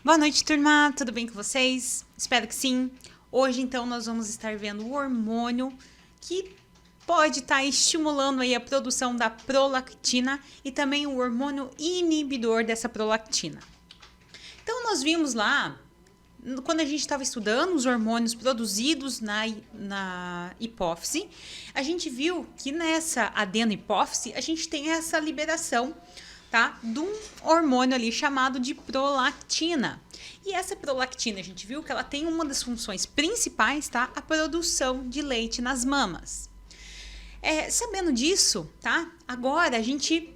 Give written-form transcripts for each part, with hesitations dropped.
Boa noite, turma. Tudo bem com vocês? Espero que sim. Hoje, então, nós vamos estar vendo o hormônio que pode estar estimulando aí a produção da prolactina e também o hormônio inibidor dessa prolactina. Então, nós vimos lá, quando a gente estava estudando os hormônios produzidos na hipófise, a gente viu que nessa adenohipófise a gente tem essa liberação, tá, de um hormônio ali chamado de prolactina. E essa prolactina, a gente viu que ela tem uma das funções principais, tá, a produção de leite nas mamas. Sabendo disso, tá, agora a gente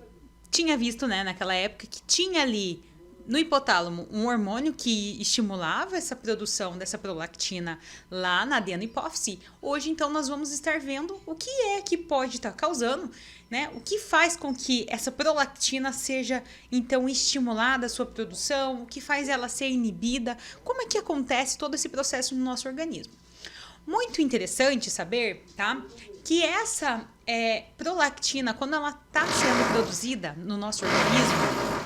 tinha visto, né, naquela época que tinha ali no hipotálamo um hormônio que estimulava essa produção dessa prolactina lá na adenohipófise. Hoje, então, nós vamos estar vendo o que é que pode estar causando, né? O que faz com que essa prolactina seja, então, estimulada a sua produção, o que faz ela ser inibida, como é que acontece todo esse processo no nosso organismo. Muito interessante saber, tá, que essa prolactina, quando ela está sendo produzida no nosso organismo,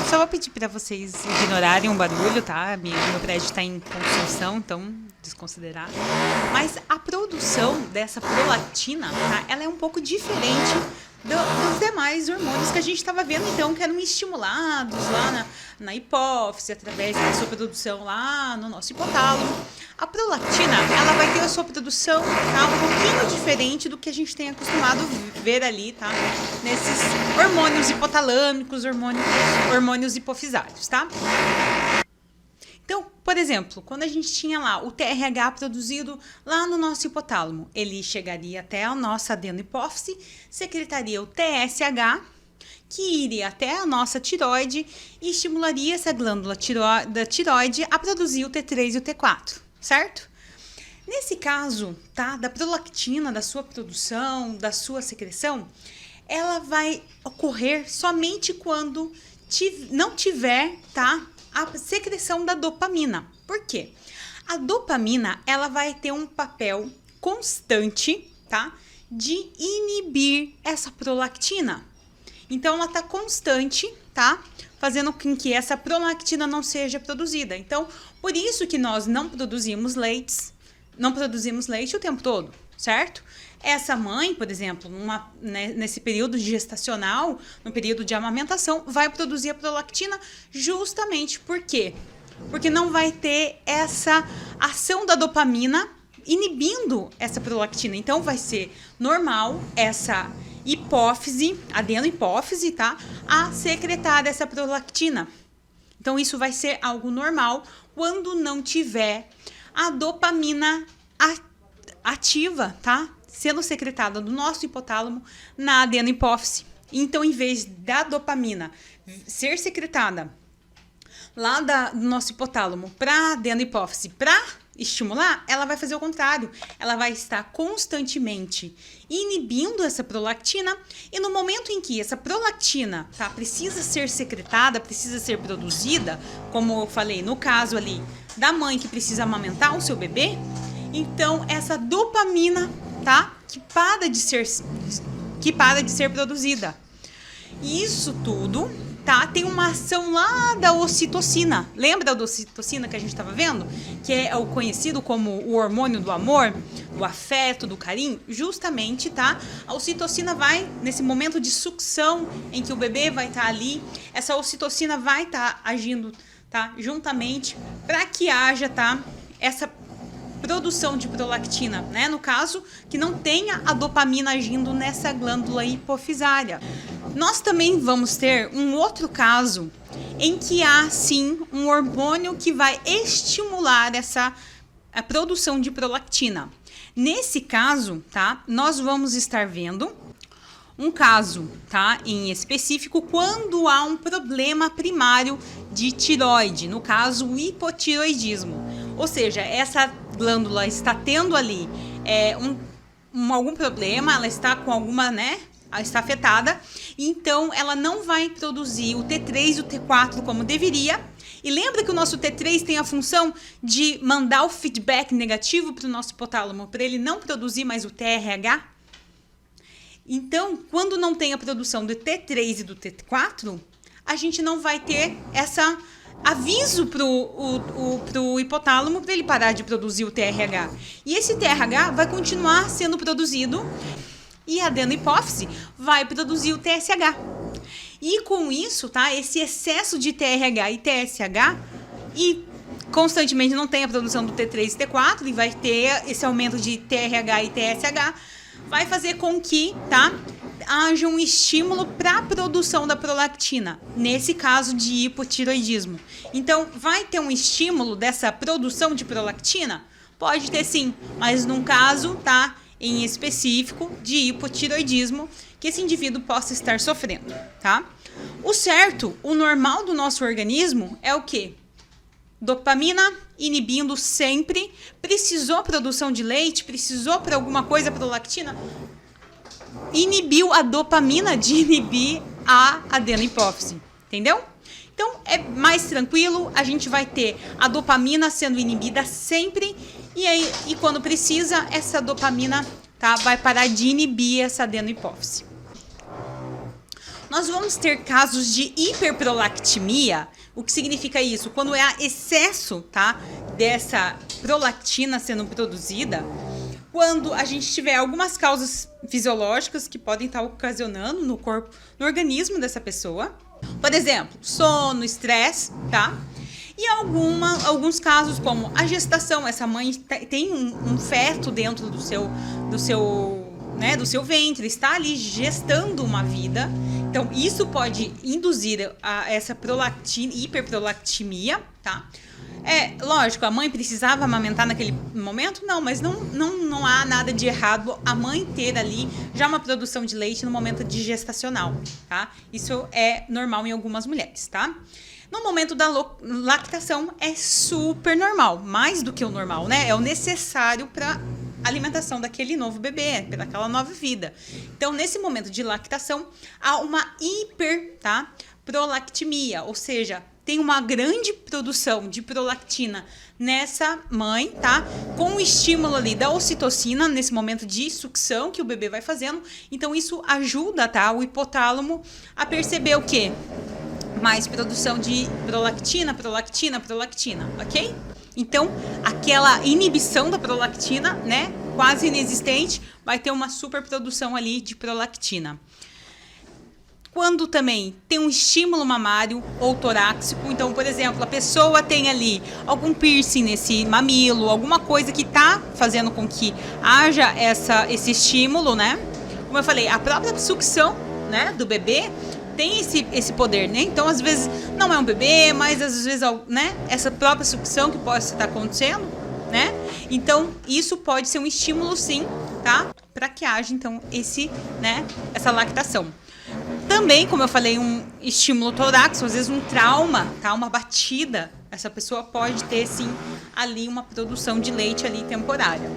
só vou pedir para vocês ignorarem o barulho, tá? Meu prédio está em construção, então desconsiderar. Mas a produção dessa prolactina, tá? Ela é um pouco diferente dos demais hormônios que a gente estava vendo, então, que eram estimulados lá na hipófise, através da sua produção lá no nosso hipotálamo. A prolactina, ela vai ter a sua produção, tá, um pouquinho diferente do que a gente tem acostumado ver ali, tá, nesses hormônios hipotalâmicos, hormônios hipofisários, tá? Então, por exemplo, quando a gente tinha lá o TRH produzido lá no nosso hipotálamo, ele chegaria até a nossa adenohipófise, secretaria o TSH, que iria até a nossa tiroide e estimularia essa glândula da tiroide a produzir o T3 e o T4, certo? Nesse caso, tá, da prolactina, da sua produção, da sua secreção, ela vai ocorrer somente quando não tiver, tá, a secreção da dopamina. Por quê? A dopamina, ela vai ter um papel constante, tá, de inibir essa prolactina. Então, ela está constante, tá, fazendo com que essa prolactina não seja produzida. Então, por isso que nós não produzimos leite o tempo todo, certo? Essa mãe, por exemplo, nesse período gestacional, no período de amamentação, vai produzir a prolactina justamente por quê? Porque não vai ter essa ação da dopamina inibindo essa prolactina. Então, vai ser normal essa hipófise, adenohipófise, tá, a secretar essa prolactina. Então, isso vai ser algo normal quando não tiver a dopamina ativa, tá, sendo secretada do nosso hipotálamo na adenohipófise. Então, em vez da dopamina ser secretada lá do nosso hipotálamo para a adenohipófise para estimular, ela vai fazer o contrário. Ela vai estar constantemente inibindo essa prolactina e no momento em que essa prolactina, tá, precisa ser secretada, precisa ser produzida, como eu falei no caso ali da mãe que precisa amamentar o seu bebê, então essa dopamina, tá, que para de ser produzida. E isso tudo, tá, tem uma ação lá da ocitocina. Lembra da ocitocina que a gente estava vendo? Que é o conhecido como o hormônio do amor, do afeto, do carinho. Justamente, tá, a ocitocina vai, nesse momento de sucção em que o bebê vai estar ali, essa ocitocina vai estar agindo, tá, juntamente para que haja, tá, essa produção de prolactina, né? No caso, que não tenha a dopamina agindo nessa glândula hipofisária. Nós também vamos ter um outro caso em que há, sim, um hormônio que vai estimular a produção de prolactina. Nesse caso, tá, nós vamos estar vendo um caso, tá, em específico, quando há um problema primário de tiroide, no caso, o hipotiroidismo. Ou seja, essa glândula está tendo ali algum problema, ela está com alguma, né, ela está afetada, então ela não vai produzir o T3 e o T4 como deveria. E lembra que o nosso T3 tem a função de mandar o feedback negativo para o nosso hipotálamo, para ele não produzir mais o TRH? Então, quando não tem a produção do T3 e do T4, a gente não vai ter aviso pro hipotálamo para ele parar de produzir o TRH. E esse TRH vai continuar sendo produzido e a adenohipófise vai produzir o TSH. E com isso, tá? Esse excesso de TRH e TSH e constantemente não tem a produção do T3 e T4 e vai ter esse aumento de TRH e TSH, vai fazer com que, tá, haja um estímulo para a produção da prolactina, nesse caso de hipotiroidismo. Então, vai ter um estímulo dessa produção de prolactina? Pode ter sim, mas num caso, tá, em específico de hipotiroidismo, que esse indivíduo possa estar sofrendo, tá? O certo, o normal do nosso organismo é o quê? Dopamina inibindo sempre. Precisou produção de leite, precisou para alguma coisa prolactina, inibiu a dopamina de inibir a adenohipófise, entendeu? Então é mais tranquilo, a gente vai ter a dopamina sendo inibida sempre e quando precisa essa dopamina, tá, vai parar de inibir essa adenohipófise. Nós vamos ter casos de hiperprolactimia. O que significa isso? Quando é excesso, tá, dessa prolactina sendo produzida, quando a gente tiver algumas causas fisiológicas que podem estar ocasionando no corpo, no organismo dessa pessoa. Por exemplo, sono, estresse, tá? E alguns casos como a gestação, essa mãe tem um feto dentro do seu ventre, está ali gestando uma vida. Então, isso pode induzir essa hiperprolactimia, tá? Lógico, a mãe precisava amamentar naquele momento? Não, mas não há nada de errado a mãe ter ali já uma produção de leite no momento de gestacional, tá? Isso é normal em algumas mulheres, tá? No momento da lactação é super normal, mais do que o normal, né? É o necessário para alimentação daquele novo bebê, daquela nova vida. Então, nesse momento de lactação, há uma hiperprolactimia, ou seja, tem uma grande produção de prolactina nessa mãe, tá? Com o estímulo ali da ocitocina, nesse momento de sucção que o bebê vai fazendo. Então, isso ajuda, tá, o hipotálamo a perceber o quê? Mais produção de prolactina, ok? Então, aquela inibição da prolactina, né, quase inexistente, vai ter uma superprodução ali de prolactina. Quando também tem um estímulo mamário ou torácico, então, por exemplo, a pessoa tem ali algum piercing nesse mamilo, alguma coisa que está fazendo com que haja esse estímulo, né? Como eu falei, a própria sucção, né, do bebê tem esse poder, né? Então, às vezes, não é um bebê, mas às vezes, né, essa própria sucção que pode estar acontecendo, né? Então, isso pode ser um estímulo, sim, tá? Para que haja, então, essa lactação. Também, como eu falei, um estímulo torácico, às vezes um trauma, tá? Uma batida, essa pessoa pode ter, sim, ali uma produção de leite ali temporária.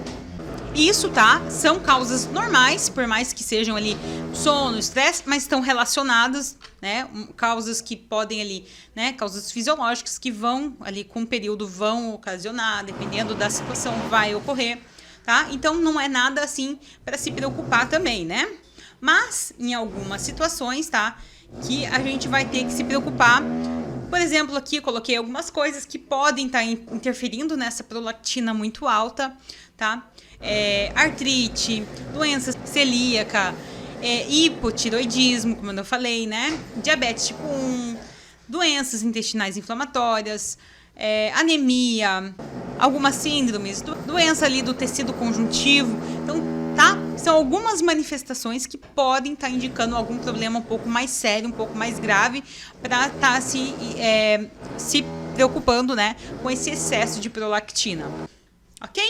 Isso, tá? São causas normais, por mais que sejam ali sono, estresse, mas estão relacionadas, né? Causas que podem ali, né? Causas fisiológicas que vão ali com o período vão ocasionar, dependendo da situação, vai ocorrer, tá? Então, não é nada assim para se preocupar também, né? Mas, em algumas situações, tá? Que a gente vai ter que se preocupar. Por exemplo, aqui eu coloquei algumas coisas que podem estar interferindo nessa prolactina muito alta, tá? Artrite, doença celíaca, hipotiroidismo, como eu falei, né? Diabetes tipo 1, doenças intestinais inflamatórias, anemia, algumas síndromes, doença ali do tecido conjuntivo. Então, tá? São algumas manifestações que podem estar indicando algum problema um pouco mais sério, um pouco mais grave, para estar se preocupando, né, com esse excesso de prolactina. Ok?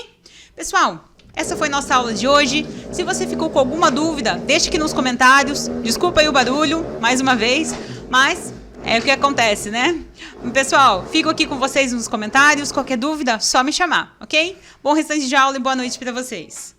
Pessoal, essa foi nossa aula de hoje. Se você ficou com alguma dúvida, deixe aqui nos comentários. Desculpa aí o barulho, mais uma vez, mas é o que acontece, né? Pessoal, fico aqui com vocês nos comentários. Qualquer dúvida, só me chamar, ok? Bom restante de aula e boa noite para vocês.